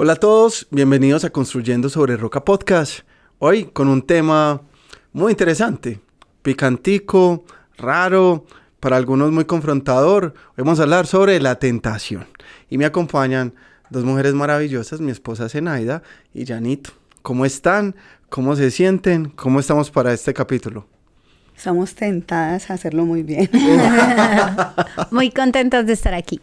Hola a todos, bienvenidos a Construyendo sobre Roca Podcast. Hoy con un tema muy interesante, picantico, raro, para algunos muy confrontador. Hoy vamos a hablar sobre la tentación. Y me acompañan dos mujeres maravillosas, mi esposa Zenaida y Janito. ¿Cómo están? ¿Cómo se sienten? ¿Cómo estamos para este capítulo? Estamos tentadas a hacerlo muy bien. Muy contentas de estar aquí.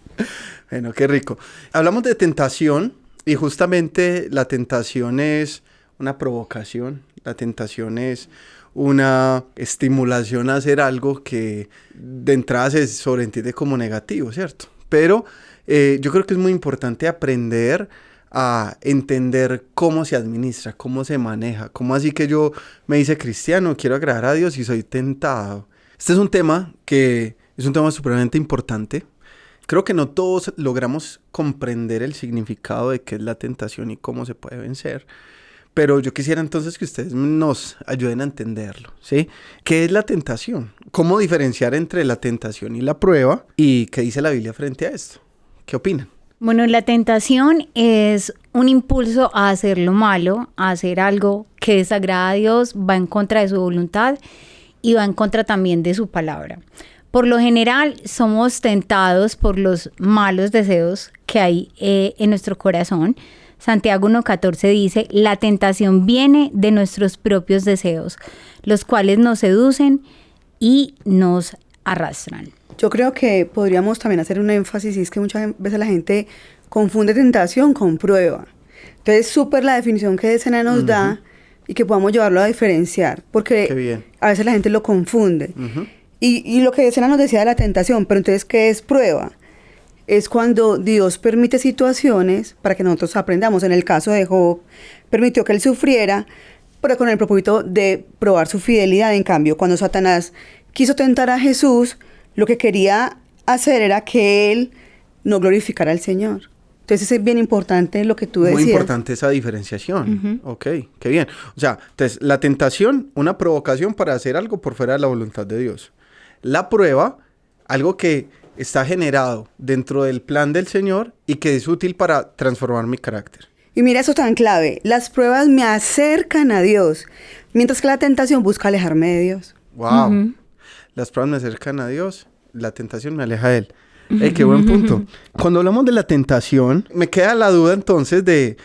Bueno, qué rico. Hablamos de tentación y justamente la tentación es una provocación. La tentación es una estimulación a hacer algo que de entrada se sobreentiende como negativo, ¿cierto? Pero yo creo que es muy importante aprender a entender cómo se administra, cómo se maneja, cómo así que yo me hice cristiano, quiero agradar a Dios y soy tentado. Este es un tema que es un tema supremamente importante. Creo que no todos logramos comprender el significado de qué es la tentación y cómo se puede vencer. Pero yo quisiera entonces que ustedes nos ayuden a entenderlo, ¿sí? ¿Qué es la tentación? ¿Cómo diferenciar entre la tentación y la prueba? ¿Y qué dice la Biblia frente a esto? ¿Qué opinan? Bueno, la tentación es un impulso a hacer lo malo, a hacer algo que desagrada a Dios, va en contra de su voluntad y va en contra también de su palabra. Por lo general, somos tentados por los malos deseos que hay en nuestro corazón. Santiago 1:14 dice, la tentación viene de nuestros propios deseos, los cuales nos seducen y nos arrastran. Yo creo que podríamos también hacer un énfasis, y es que muchas veces la gente confunde tentación con prueba. Entonces, súper la definición que Zena nos da y que podamos llevarlo a diferenciar, porque a veces la gente lo confunde. Y lo que Zena nos decía de la tentación, pero entonces, ¿qué es prueba? Es cuando Dios permite situaciones para que nosotros aprendamos. En el caso de Job, permitió que él sufriera, pero con el propósito de probar su fidelidad. En cambio, cuando Satanás quiso tentar a Jesús, lo que quería hacer era que él no glorificara al Señor. Entonces es bien importante lo que tú decías. Muy importante esa diferenciación. Ok, qué bien. O sea, entonces la tentación, una provocación para hacer algo por fuera de la voluntad de Dios. La prueba, algo que está generado dentro del plan del Señor y que es útil para transformar mi carácter. Y mira eso tan clave, las pruebas me acercan a Dios, mientras que la tentación busca alejarme de Dios. ¡Wow! Las pruebas me acercan a Dios, la tentación me aleja de Él. ¡Qué buen punto! Cuando hablamos de la tentación, me queda la duda entonces de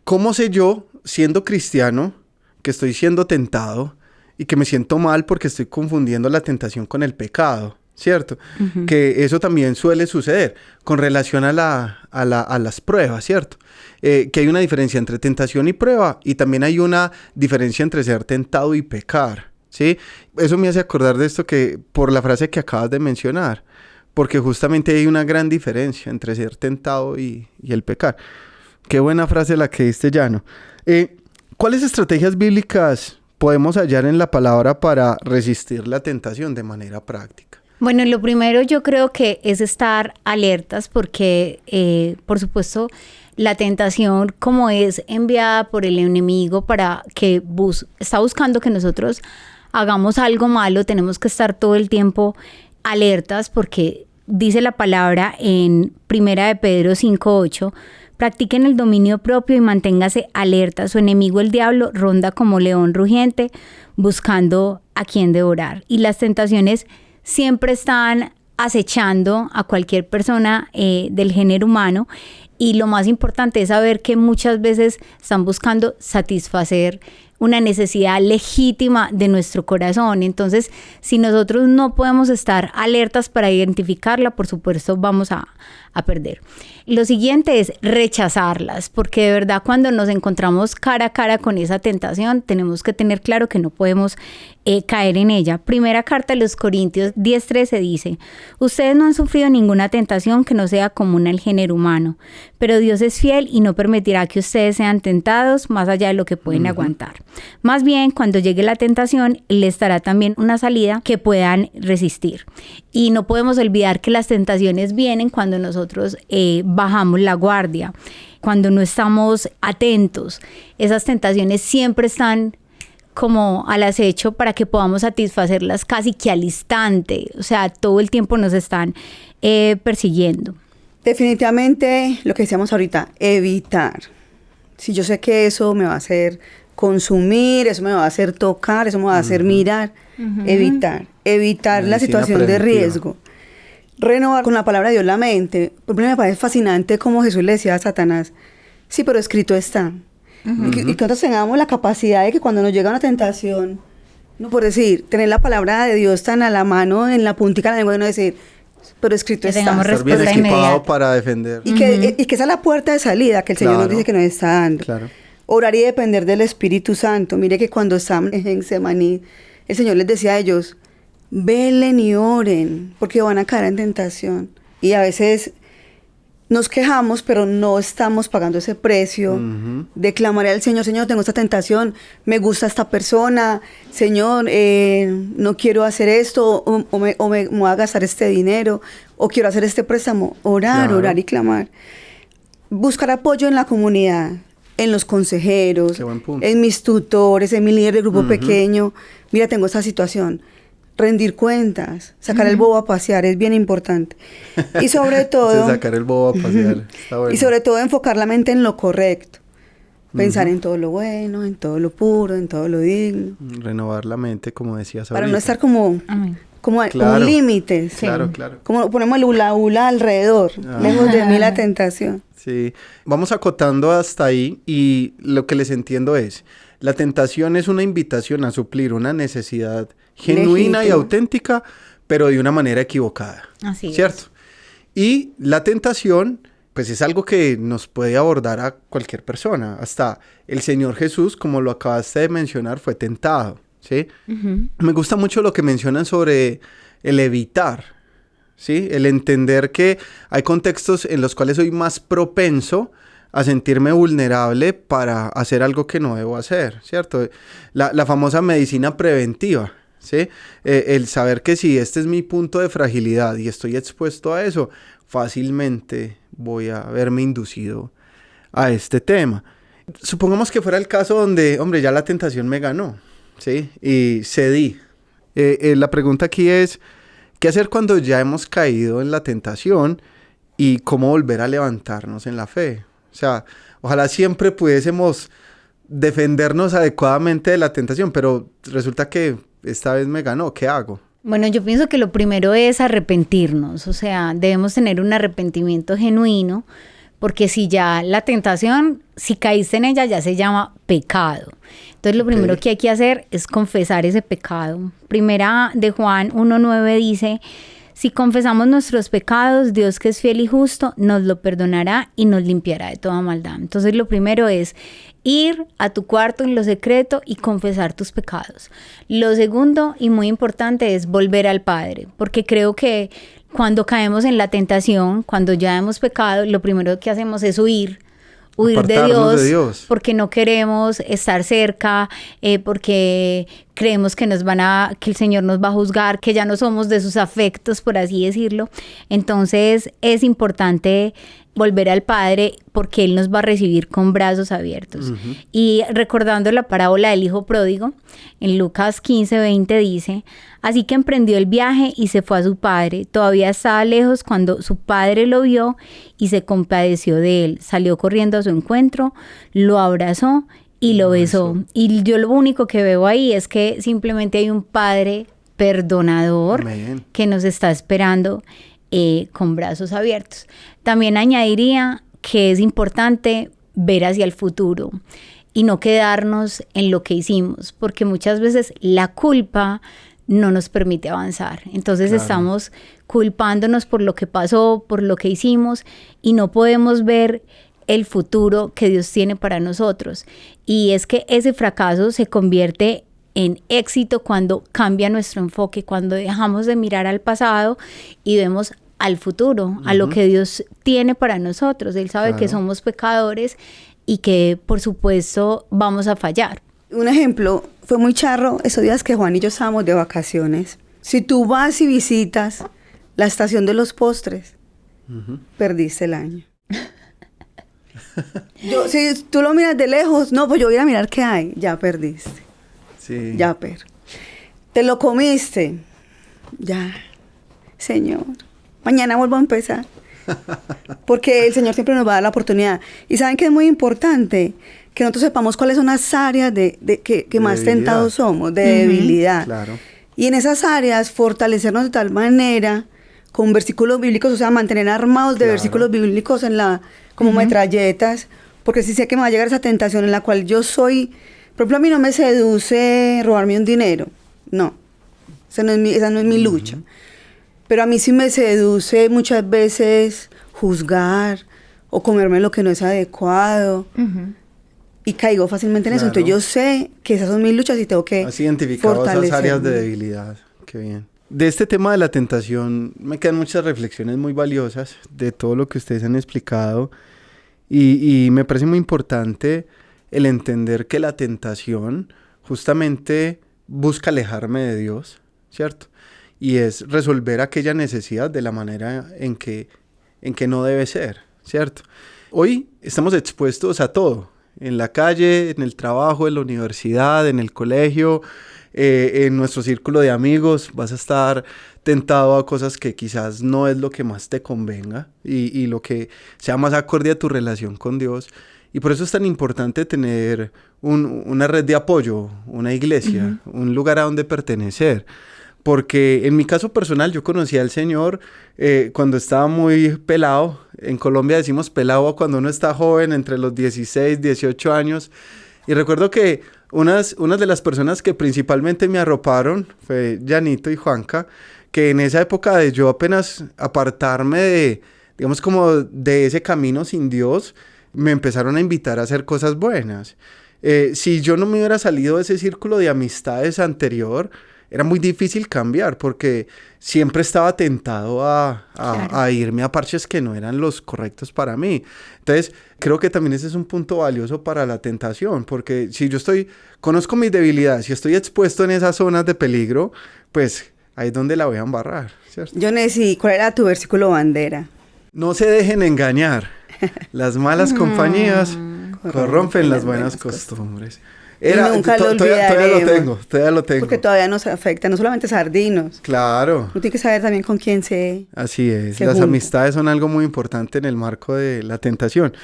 cómo sé yo, siendo cristiano, que estoy siendo tentado y que me siento mal porque estoy confundiendo la tentación con el pecado. ¿Cierto? Que eso también suele suceder con relación a las pruebas, ¿cierto? Que hay una diferencia entre tentación y prueba y también hay una diferencia entre ser tentado y pecar, ¿sí? Eso me hace acordar de esto que por la frase que acabas de mencionar, porque justamente hay una gran diferencia entre ser tentado y el pecar. Qué buena frase la que diste, Llano. ¿Cuáles estrategias bíblicas podemos hallar en la palabra para resistir la tentación de manera práctica? Bueno, lo primero yo creo que es estar alertas porque, por supuesto, la tentación como es enviada por el enemigo para que está buscando que nosotros hagamos algo malo, tenemos que estar todo el tiempo alertas porque dice la palabra en 1 de Pedro 5:8, practiquen el dominio propio y manténgase alerta. Su enemigo el diablo ronda como león rugiente buscando a quien devorar. Y las tentaciones siempre están acechando a cualquier persona del género humano y lo más importante es saber que muchas veces están buscando satisfacer una necesidad legítima de nuestro corazón. Entonces, si nosotros no podemos estar alertas para identificarla, por supuesto vamos a perder. Lo siguiente es rechazarlas, porque de verdad cuando nos encontramos cara a cara con esa tentación, tenemos que tener claro que no podemos caer en ella. Primera carta de los Corintios 10:13 dice, ustedes no han sufrido ninguna tentación que no sea común al género humano, pero Dios es fiel y no permitirá que ustedes sean tentados más allá de lo que pueden aguantar. Más bien, cuando llegue la tentación, les dará también una salida que puedan resistir. Y no podemos olvidar que las tentaciones vienen cuando nosotros bajamos la guardia, cuando no estamos atentos. Esas tentaciones siempre están como al acecho para que podamos satisfacerlas casi que al instante. O sea, todo el tiempo nos están persiguiendo. Definitivamente, lo que decíamos ahorita, evitar. Si yo sé que eso me va a hacer consumir, eso me va a hacer tocar, eso me va a hacer mirar, evitar la Medicina situación de preventiva. riesgo. Renovar con la palabra de Dios la mente. Por ejemplo, me parece fascinante como Jesús le decía a Satanás, sí, pero escrito está. Y que nosotros tengamos la capacidad de que cuando nos llega una tentación, no por decir, tener la palabra de Dios tan a la mano, en la puntica de la lengua, y no decir, pero escrito Que está. tengamos Estar bien respuesta equipado inmediata. para defender. Y que esa es la puerta de salida que el Señor nos Claro. dice que nos está dando. Claro. Orar y depender del Espíritu Santo. Mire que cuando estaban en Semaní, el Señor les decía a ellos, velen y oren, porque van a caer en tentación. Y a veces nos quejamos, pero no estamos pagando ese precio de clamarle al Señor, Señor, tengo esta tentación, me gusta esta persona, Señor, no quiero hacer esto, o me voy a gastar este dinero, o quiero hacer este préstamo. Orar, Claro. orar y clamar. Buscar apoyo en la comunidad, en los consejeros, Qué buen punto. en mis tutores, en mi líder de grupo pequeño. Mira, tengo esta situación. Rendir cuentas, sacar el bobo a pasear es bien importante. Y sobre todo, Sacar el bobo a pasear. Está bueno. y sobre todo enfocar la mente en lo correcto. Pensar en todo lo bueno, en todo lo puro, en todo lo digno. Renovar la mente, como decías Para ahorita. no estar como Claro. límites. Claro, claro. Como ponemos el hula alrededor, lejos de mí la tentación. Sí, vamos acotando hasta ahí y lo que les entiendo es, la tentación es una invitación a suplir una necesidad genuina y Legítima. auténtica, pero de una manera equivocada. Así es. ¿Cierto? Y la tentación, pues es algo que nos puede abordar a cualquier persona. Hasta el Señor Jesús, como lo acabaste de mencionar, fue tentado, ¿sí? Me gusta mucho lo que mencionan sobre el evitar, ¿sí? El entender que hay contextos en los cuales soy más propenso a sentirme vulnerable para hacer algo que no debo hacer, ¿cierto? La famosa medicina preventiva, ¿sí? El saber que si este es mi punto de fragilidad y estoy expuesto a eso, fácilmente voy a verme inducido a este tema. Supongamos que fuera el caso donde, hombre, ya la tentación me ganó, ¿sí? Y cedí. La pregunta aquí es, ¿qué hacer cuando ya hemos caído en la tentación y cómo volver a levantarnos en la fe? O sea, ojalá siempre pudiésemos defendernos adecuadamente de la tentación, pero resulta que esta vez me ganó. ¿Qué hago? Bueno, yo pienso que lo primero es arrepentirnos, o sea, debemos tener un arrepentimiento genuino, porque si ya la tentación, si caíste en ella, ya se llama pecado. Entonces, lo primero que hay que hacer es confesar ese pecado. Primera de Juan 1:9 dice, si confesamos nuestros pecados, Dios que es fiel y justo, nos lo perdonará y nos limpiará de toda maldad. Entonces, lo primero es ir a tu cuarto en lo secreto y confesar tus pecados. Lo segundo y muy importante es volver al Padre, porque creo que cuando caemos en la tentación, cuando ya hemos pecado, lo primero que hacemos es huir Apartarnos de Dios. porque no queremos estar cerca, porque creemos que que el Señor nos va a juzgar, que ya no somos de sus afectos, por así decirlo. Entonces es importante volver al Padre porque Él nos va a recibir con brazos abiertos. Y recordando la parábola del hijo pródigo, en Lucas 15:20 dice, así que emprendió el viaje y se fue a su padre. Todavía estaba lejos cuando su padre lo vio y se compadeció de él. Salió corriendo a su encuentro, lo abrazó y lo besó. Y yo lo único que veo ahí es que simplemente hay un padre perdonador Amén. que nos está esperando con brazos abiertos. También añadiría que es importante ver hacia el futuro y no quedarnos en lo que hicimos, porque muchas veces la culpa no nos permite avanzar. Entonces estamos culpándonos por lo que pasó, por lo que hicimos, y no podemos ver el futuro que Dios tiene para nosotros. Y es que ese fracaso se convierte en éxito cuando cambia nuestro enfoque, cuando dejamos de mirar al pasado y vemos al futuro, a lo que Dios tiene para nosotros. Él sabe que somos pecadores y que, por supuesto, vamos a fallar. Un ejemplo, fue muy charro esos días que Juan y yo estábamos de vacaciones. Si tú vas y visitas la estación de los postres, perdiste el año. Si tú lo miras de lejos, no, pues yo voy a mirar qué hay, ya perdiste. Sí. Ya, te lo comiste. Ya, Señor. Mañana vuelvo a empezar. Porque el Señor siempre nos va a dar la oportunidad. Y saben que es muy importante que nosotros sepamos cuáles son las áreas que más tentados somos, de debilidad. Claro. Y en esas áreas fortalecernos de tal manera, con versículos bíblicos, o sea, mantener armados de versículos bíblicos como metralletas, porque si sé que me va a llegar esa tentación en la cual yo soy, por ejemplo, a mí no me seduce robarme un dinero, no, esa no es mi lucha, pero a mí sí me seduce muchas veces juzgar o comerme lo que no es adecuado, y caigo fácilmente en eso, entonces yo sé que esas son mis luchas y tengo que has identificado esas áreas de debilidad, qué bien. De este tema de la tentación me quedan muchas reflexiones muy valiosas de todo lo que ustedes han explicado y me parece muy importante el entender que la tentación justamente busca alejarme de Dios, ¿cierto? Y es resolver aquella necesidad de la manera en que no debe ser, ¿cierto? Hoy estamos expuestos a todo, en la calle, en el trabajo, en la universidad, en el colegio, en nuestro círculo de amigos, vas a estar tentado a cosas que quizás no es lo que más te convenga y lo que sea más acorde a tu relación con Dios. Y por eso es tan importante tener una red de apoyo, una iglesia, un lugar a donde pertenecer. Porque en mi caso personal yo conocí al Señor cuando estaba muy pelado. En Colombia decimos pelado cuando uno está joven, entre los 16, 18 años. Y recuerdo que unas de las personas que principalmente me arroparon fue Janito y Juanca, que en esa época de yo apenas apartarme de, digamos como de ese camino sin Dios, me empezaron a invitar a hacer cosas buenas. Si yo no me hubiera salido de ese círculo de amistades anterior, era muy difícil cambiar porque siempre estaba tentado a irme a parches que no eran los correctos para mí. Entonces, creo que también ese es un punto valioso para la tentación, porque si yo conozco mis debilidades y estoy expuesto en esas zonas de peligro, pues ahí es donde la voy a embarrar, ¿cierto? Yo necesito, ¿cuál era tu versículo bandera? No se dejen engañar. Las malas compañías corrompen las buenas costumbres. Nunca lo olvidaremos. Todavía lo tengo. Porque todavía nos afecta, no solamente sardinos. Claro. Uno tiene que saber también con quién Así es, las junta. Amistades son algo muy importante en el marco de la tentación.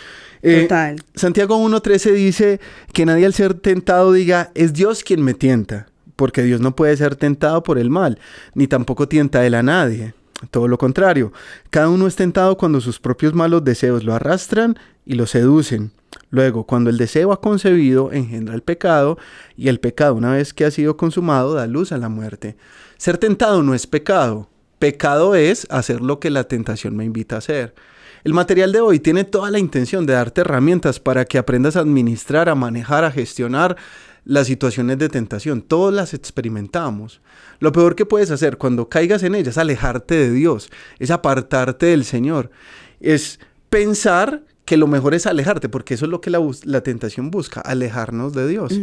Total. Santiago 1:13 dice que nadie al ser tentado diga, es Dios quien me tienta, porque Dios no puede ser tentado por el mal, ni tampoco tienta él a nadie. Todo lo contrario, cada uno es tentado cuando sus propios malos deseos lo arrastran y lo seducen. Luego, cuando el deseo ha concebido, engendra el pecado, y el pecado, una vez que ha sido consumado, da luz a la muerte. Ser tentado no es pecado. Pecado es hacer lo que la tentación me invita a hacer. El material de hoy tiene toda la intención de darte herramientas para que aprendas a administrar, a manejar, a gestionar las situaciones de tentación. Todos las experimentamos. Lo peor que puedes hacer cuando caigas en ellas es alejarte de Dios, es apartarte del Señor, es pensar que lo mejor es alejarte, porque eso es lo que la tentación busca, alejarnos de Dios.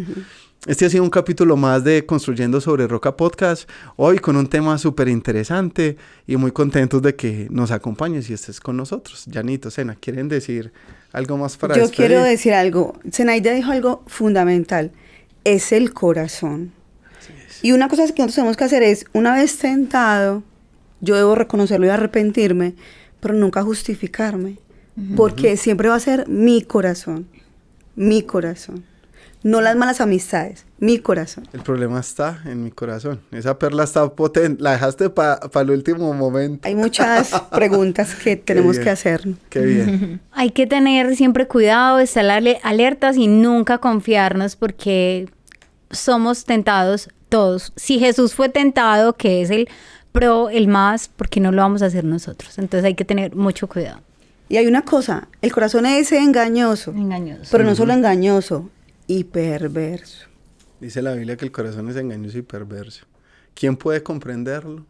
Este ha sido un capítulo más de Construyendo sobre Roca Podcast, hoy con un tema súper interesante y muy contentos de que nos acompañes y estés con nosotros. Janito, Sena, ¿quieren decir algo más para despedir? Yo quiero decir algo. Zenaida dijo algo fundamental, es el corazón. Y una cosa que nosotros tenemos que hacer es, una vez tentado, yo debo reconocerlo y arrepentirme, pero nunca justificarme. Porque siempre va a ser mi corazón, no las malas amistades, mi corazón. El problema está en mi corazón, esa perla está potente, la dejaste para el último momento. Hay muchas preguntas que tenemos que hacer. Qué bien. Hay que tener siempre cuidado, estar alertas y nunca confiarnos porque somos tentados todos. Si Jesús fue tentado, que es el más, ¿por qué no lo vamos a hacer nosotros? Entonces hay que tener mucho cuidado. Y hay una cosa, el corazón es engañoso. Pero no solo engañoso, y perverso. Dice la Biblia que el corazón es engañoso y perverso. ¿Quién puede comprenderlo?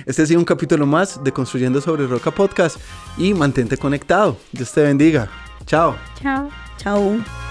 Este ha sido un capítulo más de Construyendo sobre Roca Podcast y mantente conectado. Dios te bendiga. Chao. Chao. Chao.